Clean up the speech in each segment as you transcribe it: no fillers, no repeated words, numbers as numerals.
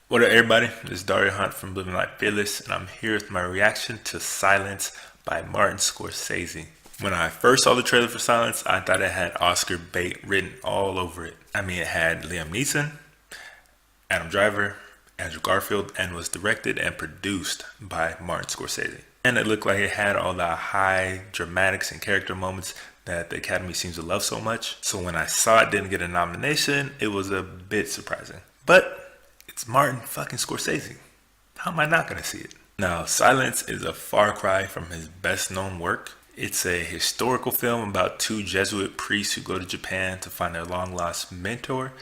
What up, everybody? This is Dario Hunt from Living Life Fearless, and I'm here with my reaction to Silence by Martin Scorsese. When I first saw the trailer for Silence, I thought it had Oscar bait written all over it. I mean, it had Liam Neeson, Adam Driver, Andrew Garfield, and was directed and produced by Martin Scorsese. And it looked like it had all the high dramatics and character moments that the Academy seems to love so much. So when I saw it didn't get a nomination, it was a bit surprising. But it's Martin fucking Scorsese. How am I not gonna see it? Now, Silence is a far cry from his best known work. It's a historical film about two Jesuit priests who go to Japan to find their long lost mentor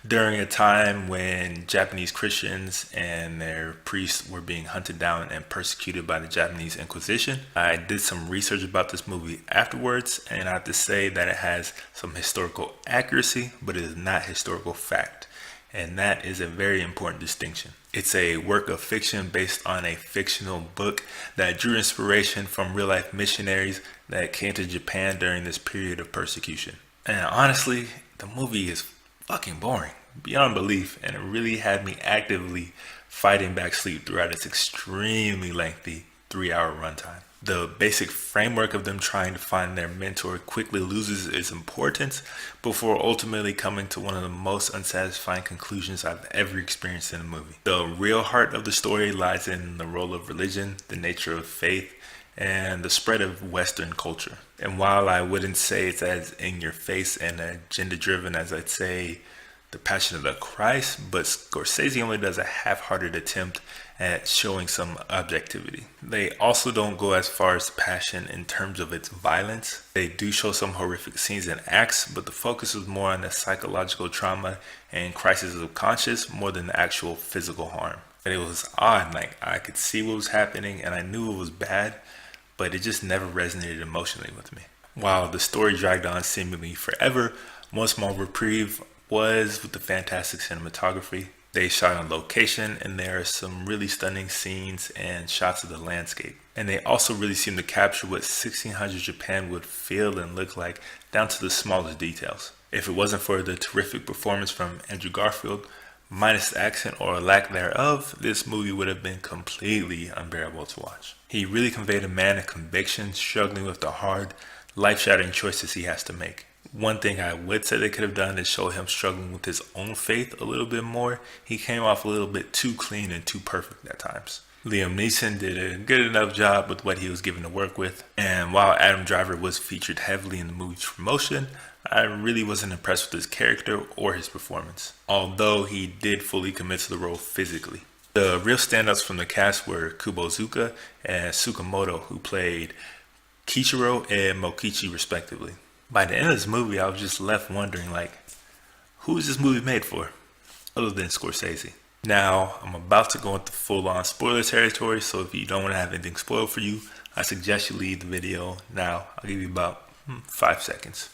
during a time when Japanese Christians and their priests were being hunted down and persecuted by the Japanese Inquisition. I did some research about this movie afterwards, and I have to say that it has some historical accuracy, but it is not historical fact. And that is a very important distinction. It's a work of fiction based on a fictional book that drew inspiration from real life missionaries that came to Japan during this period of persecution. And honestly, the movie is fucking boring, beyond belief, and it really had me actively fighting back sleep throughout its extremely lengthy 3 hour runtime. The basic framework of them trying to find their mentor quickly loses its importance before ultimately coming to one of the most unsatisfying conclusions I've ever experienced in a movie. The real heart of the story lies in the role of religion, the nature of faith, and the spread of Western culture. And while I wouldn't say it's as in your face and agenda driven as I'd say The Passion of the Christ, but Scorsese only does a half-hearted attempt at showing some objectivity. They also don't go as far as Passion in terms of its violence. They do show some horrific scenes and acts, but the focus is more on the psychological trauma and crisis of conscience more than the actual physical harm. And it was odd, like I could see what was happening and I knew it was bad, but it just never resonated emotionally with me. While the story dragged on seemingly forever, one small reprieve was with the fantastic cinematography. They shot on location, and there are some really stunning scenes and shots of the landscape. And they also really seem to capture what 1600 Japan would feel and look like down to the smallest details. If it wasn't for the terrific performance from Andrew Garfield, minus the accent or lack thereof, this movie would have been completely unbearable to watch. He really conveyed a man of conviction struggling with the hard, life-shattering choices he has to make. One thing I would say they could have done is show him struggling with his own faith a little bit more. He came off a little bit too clean and too perfect at times. Liam Neeson did a good enough job with what he was given to work with. And while Adam Driver was featured heavily in the movie's promotion, I really wasn't impressed with his character or his performance, although he did fully commit to the role physically. The real standouts from the cast were Kubozuka and Tsukamoto, who played Kichiro and Mokichi respectively. By the end of this movie, I was just left wondering, like, who is this movie made for, other than Scorsese? Now, I'm about to go into full-on spoiler territory, so if you don't want to have anything spoiled for you, I suggest you leave the video now. I'll give you about 5 seconds.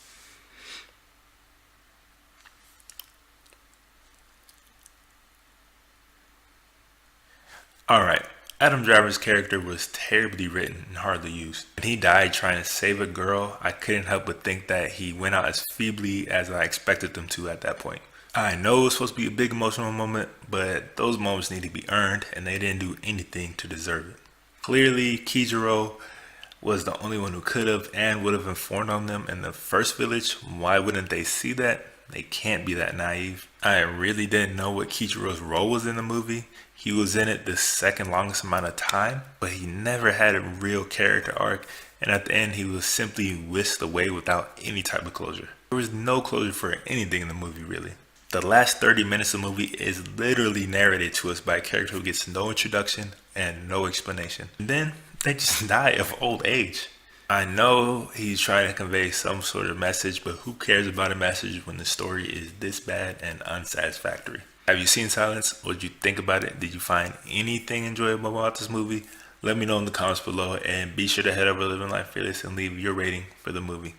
Alright, Adam Driver's character was terribly written and hardly used. When he died trying to save a girl, I couldn't help but think that he went out as feebly as I expected them to at that point. I know it was supposed to be a big emotional moment, but those moments need to be earned, and they didn't do anything to deserve it. Clearly, Kijiro was the only one who could have and would have informed on them in the first village. Why wouldn't they see that? They can't be that naive. I really didn't know what Kichiro's role was in the movie. He was in it the second longest amount of time, but he never had a real character arc, and at the end he was simply whisked away without any type of closure. There was no closure for anything in the movie, really. The last 30 minutes of the movie is literally narrated to us by a character who gets no introduction and no explanation. And then they just die of old age. I know he's trying to convey some sort of message, but who cares about a message when the story is this bad and unsatisfactory? Have you seen Silence? What did you think about it? Did you find anything enjoyable about this movie? Let me know in the comments below, and be sure to head over to Living Life Fearless and leave your rating for the movie.